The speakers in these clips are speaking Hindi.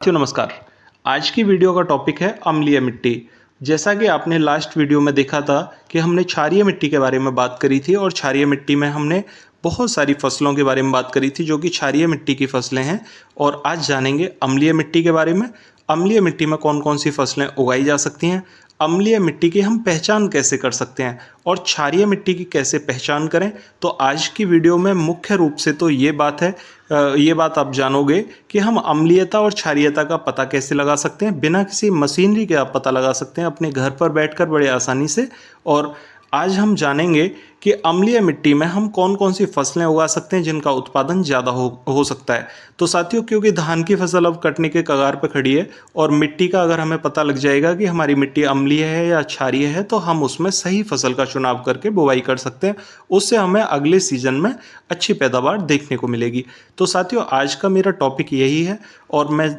साथियों नमस्कार। आज की वीडियो का टॉपिक है अम्लीय मिट्टी। जैसा कि आपने लास्ट वीडियो में देखा था कि हमने क्षारीय मिट्टी के बारे में बात करी थी और क्षारीय मिट्टी में हमने बहुत सारी फसलों के बारे में बात करी थी जो कि क्षारीय मिट्टी की फसलें हैं। और आज जानेंगे अम्लीय मिट्टी के बारे में। अम्लीय मिट्टी में कौन कौन सी फसलें उगाई जा सकती हैं, अम्लीय मिट्टी की हम पहचान कैसे कर सकते हैं और क्षारीय मिट्टी की कैसे पहचान करें। तो आज की वीडियो में मुख्य रूप से तो ये बात आप जानोगे कि हम अम्लीयता और क्षारीयता का पता कैसे लगा सकते हैं। बिना किसी मशीनरी के आप पता लगा सकते हैं अपने घर पर बैठकर बड़े आसानी से। और आज हम जानेंगे कि अम्लीय मिट्टी में हम कौन कौन सी फसलें उगा सकते हैं जिनका उत्पादन ज़्यादा हो सकता है। तो साथियों, क्योंकि धान की फसल अब कटने के कगार पर खड़ी है और मिट्टी का अगर हमें पता लग जाएगा कि हमारी मिट्टी अम्लीय है या क्षारीय है तो हम उसमें सही फसल का चुनाव करके बुवाई कर सकते हैं। उससे हमें अगले सीजन में अच्छी पैदावार देखने को मिलेगी। तो साथियों, आज का मेरा टॉपिक यही है और मैं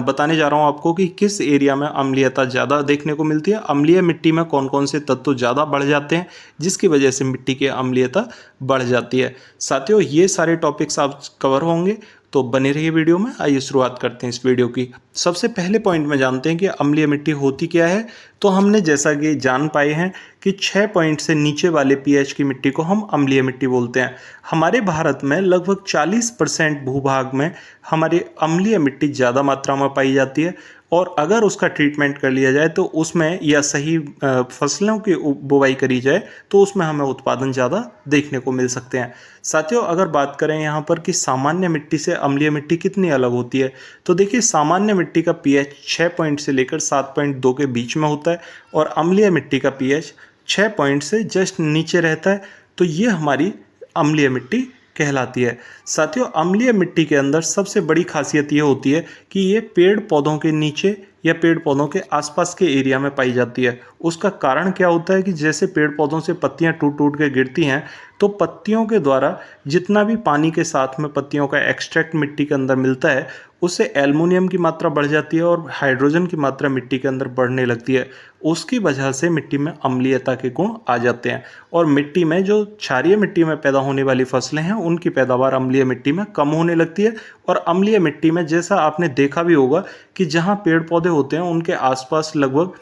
बताने जा रहा हूँ आपको कि किस एरिया में अम्लीयता ज़्यादा देखने को मिलती है, अम्लीय मिट्टी में कौन कौन से तत्व ज़्यादा बढ़ जाते हैं जिसकी वजह से मिट्टी की अम्लीयता बढ़ जाती है। साथियों, ये सारे टॉपिक्स आप कवर होंगे तो बने रहिए वीडियो में। आइए शुरुआत करते हैं इस वीडियो की। सबसे पहले पॉइंट में जानते हैं कि अम्लीय मिट्टी होती क्या है। तो हमने जैसा कि जान पाए हैं कि 6 पॉइंट से नीचे वाले पीएच की मिट्टी को हम अम्लीय मिट्टी बोलते हैं। हमारे भारत में लगभग 40% भूभाग में हमारी अम्लीय मिट्टी ज़्यादा मात्रा में पाई जाती है और अगर उसका ट्रीटमेंट कर लिया जाए तो उसमें या सही फसलों की बुवाई करी जाए तो उसमें हमें उत्पादन ज़्यादा देखने को मिल सकते हैं। साथियों, अगर बात करें यहाँ पर कि सामान्य मिट्टी से अम्लीय मिट्टी कितनी अलग होती है, तो देखिए सामान्य मिट्टी का पीएच 6 पॉइंट से लेकर 7.2 के बीच में होता है और अम्लीय मिट्टी का पीएच 6 पॉइंट से जस्ट नीचे रहता है। तो ये हमारी अम्लीय मिट्टी कहलाती है। साथियों, अम्लीय मिट्टी के अंदर सबसे बड़ी खासियत ये होती है कि ये पेड़ पौधों के नीचे या पेड़ पौधों के आसपास के एरिया में पाई जाती है। उसका कारण क्या होता है कि जैसे पेड़ पौधों से पत्तियां टूट टूट के गिरती हैं तो पत्तियों के द्वारा जितना भी पानी के साथ में पत्तियों का एक्सट्रैक्ट मिट्टी के अंदर मिलता है उससे एल्युमिनियम की मात्रा बढ़ जाती है और हाइड्रोजन की मात्रा मिट्टी के अंदर बढ़ने लगती है। उसकी वजह से मिट्टी में अम्लीयता के गुण आ जाते हैं और मिट्टी में जो क्षारीय मिट्टी में पैदा होने वाली फसलें हैं उनकी पैदावार अम्लीय मिट्टी में कम होने लगती है। और अम्लीय मिट्टी में जैसा आपने देखा भी होगा कि जहाँ पेड़ पौधे होते हैं उनके आसपास लगभग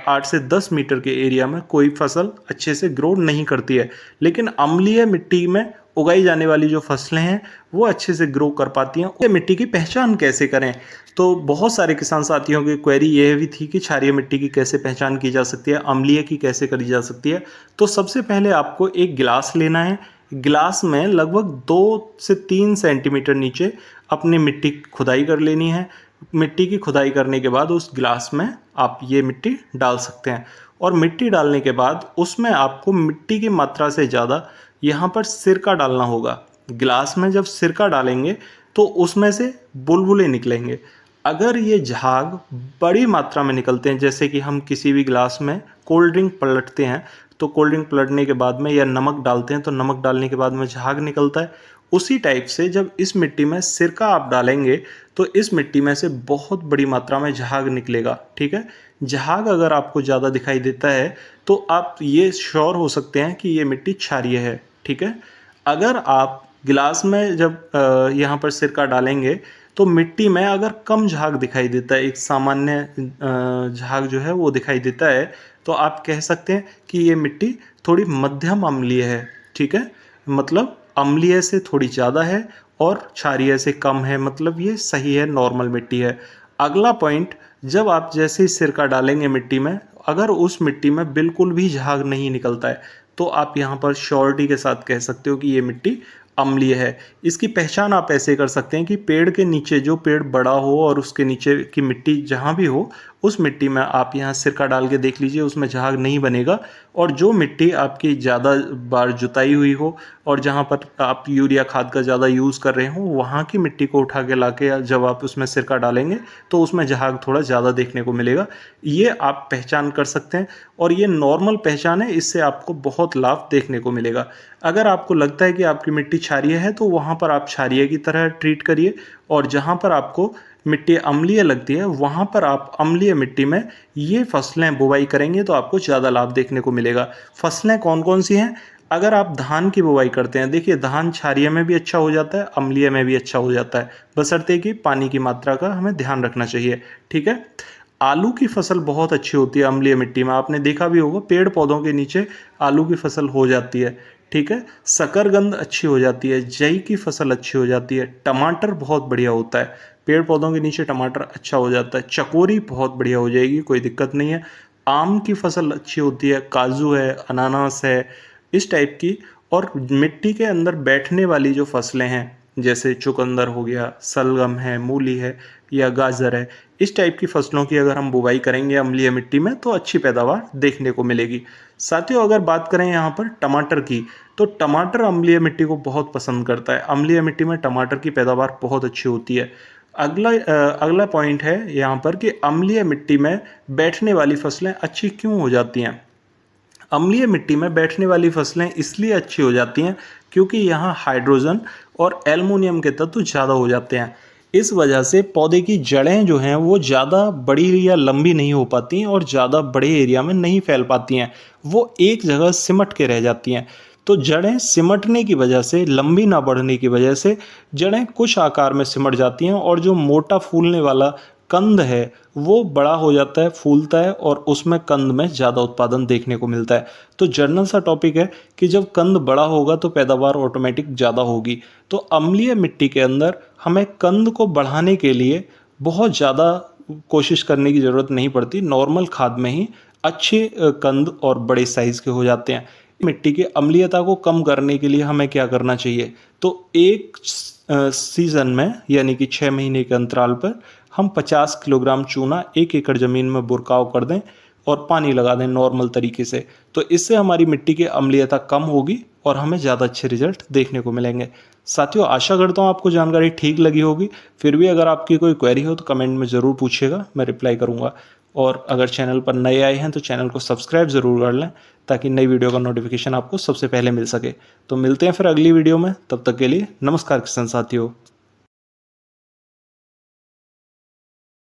8 से 10 मीटर के एरिया में कोई फसल अच्छे से ग्रो नहीं करती है, लेकिन अम्लीय मिट्टी में उगाई जाने वाली जो फसलें हैं वो अच्छे से ग्रो कर पाती हैं। ये मिट्टी की पहचान कैसे करें, तो बहुत सारे किसान साथियों की क्वेरी ये भी थी कि क्षारीय मिट्टी की कैसे पहचान की जा सकती है, अम्लीय की कैसे करी जा सकती है। तो सबसे पहले आपको एक गिलास लेना है। गिलास में लगभग 2 से 3 सेंटीमीटर नीचे अपनी मिट्टी खुदाई कर लेनी है। मिट्टी की खुदाई करने के बाद उस गिलास में आप ये मिट्टी डाल सकते हैं और मिट्टी डालने के बाद उसमें आपको मिट्टी की मात्रा से ज़्यादा यहाँ पर सिरका डालना होगा। गिलास में जब सिरका डालेंगे तो उसमें से बुलबुले निकलेंगे। अगर ये झाग बड़ी मात्रा में निकलते हैं, जैसे कि हम किसी भी गिलास में कोल्ड ड्रिंक पलटते हैं तो कोल्ड ड्रिंक पलटने के बाद में या नमक डालते हैं तो नमक डालने के बाद में झाग निकलता है, उसी टाइप से जब इस मिट्टी में सिरका आप डालेंगे तो इस मिट्टी में से बहुत बड़ी मात्रा में झाग निकलेगा। ठीक है, झाग अगर आपको ज़्यादा दिखाई देता है तो आप ये श्योर हो सकते हैं कि ये मिट्टी क्षारीय है। ठीक है, अगर आप गिलास में जब यहाँ पर सिरका डालेंगे तो मिट्टी में अगर कम झाग दिखाई देता है, एक सामान्य झाग जो है वो दिखाई देता है, तो आप कह सकते हैं कि ये मिट्टी थोड़ी मध्यम अम्लीय है। ठीक है, मतलब अम्लीय से थोड़ी ज़्यादा है और क्षारीय से कम है, मतलब ये सही है, नॉर्मल मिट्टी है। अगला पॉइंट, जब आप जैसे ही सिरका डालेंगे मिट्टी में, अगर उस मिट्टी में बिल्कुल भी झाग नहीं निकलता है तो आप यहाँ पर श्योरिटी के साथ कह सकते हो कि ये मिट्टी अम्लीय है। इसकी पहचान आप ऐसे कर सकते हैं कि पेड़ के नीचे जो पेड़ बड़ा हो और उसके नीचे की मिट्टी जहाँ भी हो उस मिट्टी में आप यहाँ सिरका डाल के देख लीजिए, उसमें झाग नहीं बनेगा। और जो मिट्टी आपकी ज़्यादा बार जुताई हुई हो और जहाँ पर आप यूरिया खाद का ज़्यादा यूज़ कर रहे हो वहाँ की मिट्टी को उठा के ला के जब आप उसमें सिरका डालेंगे तो उसमें झाग थोड़ा ज़्यादा देखने को मिलेगा। ये आप पहचान कर सकते हैं और ये नॉर्मल पहचान है, इससे आपको बहुत लाभ देखने को मिलेगा। अगर आपको लगता है कि आपकी मिट्टी क्षारीय है तो वहाँ पर आप क्षारीय की तरह ट्रीट करिए और जहाँ पर आपको मिट्टी अम्लीय लगती है वहाँ पर आप अम्लीय मिट्टी में ये फसलें बुवाई करेंगे तो आपको ज़्यादा लाभ देखने को मिलेगा। फसलें कौन कौन सी हैं? अगर आप धान की बुवाई करते हैं, देखिए धान क्षारीय में भी अच्छा हो जाता है, अम्लीय में भी अच्छा हो जाता है, बशर्ते कि पानी की मात्रा का हमें ध्यान रखना चाहिए। ठीक है। आलू की फसल बहुत अच्छी होती है अम्लीय मिट्टी में, आपने देखा भी होगा पेड़ पौधों के नीचे आलू की फसल हो जाती है। ठीक है। शकरकंद अच्छी हो जाती है, जई की फसल अच्छी हो जाती है, टमाटर बहुत बढ़िया होता है, पेड़ पौधों के नीचे टमाटर अच्छा हो जाता है, चकोरी बहुत बढ़िया हो जाएगी, कोई दिक्कत नहीं है। आम की फसल अच्छी होती है, काजू है, अनानास है, इस टाइप की। और मिट्टी के अंदर बैठने वाली जो फसलें हैं, जैसे चुकंदर हो गया, सलगम है, मूली है या गाजर है, इस टाइप की फसलों की अगर हम बुवाई करेंगे अम्लीय मिट्टी में तो अच्छी पैदावार देखने को मिलेगी। साथियों, अगर बात करें यहाँ पर टमाटर की, तो टमाटर अम्लीय मिट्टी को बहुत पसंद करता है, अम्लीय मिट्टी में टमाटर की पैदावार बहुत अच्छी होती है। अगला पॉइंट है यहाँ पर कि अम्लीय मिट्टी में बैठने वाली फसलें अच्छी क्यों हो जाती हैं। अम्लीय मिट्टी में बैठने वाली फसलें इसलिए अच्छी हो जाती हैं क्योंकि यहाँ हाइड्रोजन और एल्युमिनियम के तत्व ज़्यादा हो जाते हैं। इस वजह से पौधे की जड़ें जो हैं वो ज़्यादा बड़ी या लंबी नहीं हो पाती हैं और ज़्यादा बड़े एरिया में नहीं फैल पाती हैं, वो एक जगह सिमट के रह जाती हैं। तो जड़ें सिमटने की वजह से, लंबी ना बढ़ने की वजह से जड़ें कुछ आकार में सिमट जाती हैं और जो मोटा फूलने वाला कंद है वो बड़ा हो जाता है, फूलता है और उसमें कंद में ज़्यादा उत्पादन देखने को मिलता है। तो जनरल सा टॉपिक है कि जब कंद बड़ा होगा तो पैदावार ऑटोमेटिक ज़्यादा होगी। तो अम्लीय मिट्टी के अंदर हमें कंद को बढ़ाने के लिए बहुत ज़्यादा कोशिश करने की ज़रूरत नहीं पड़ती, नॉर्मल खाद में ही अच्छे कंद और बड़े साइज़ के हो जाते हैं। मिट्टी की अम्लीयता को कम करने के लिए हमें क्या करना चाहिए, तो एक सीज़न में यानी कि 6 महीने के अंतराल पर हम 50 किलोग्राम चूना 1 एकड़ ज़मीन में बुरकाव कर दें और पानी लगा दें नॉर्मल तरीके से। तो इससे हमारी मिट्टी की अम्लीयता कम होगी और हमें ज़्यादा अच्छे रिजल्ट देखने को मिलेंगे। साथियों, आशा करता हूँ आपको जानकारी ठीक लगी होगी। फिर भी अगर आपकी कोई क्वेरी हो तो कमेंट में ज़रूर पूछिएगा, मैं रिप्लाई करूँगा। और अगर चैनल पर नए आए हैं तो चैनल को सब्सक्राइब ज़रूर कर लें ताकि नई वीडियो का नोटिफिकेशन आपको सबसे पहले मिल सके। तो मिलते हैं फिर अगली वीडियो में, तब तक के लिए नमस्कार किसान साथियों।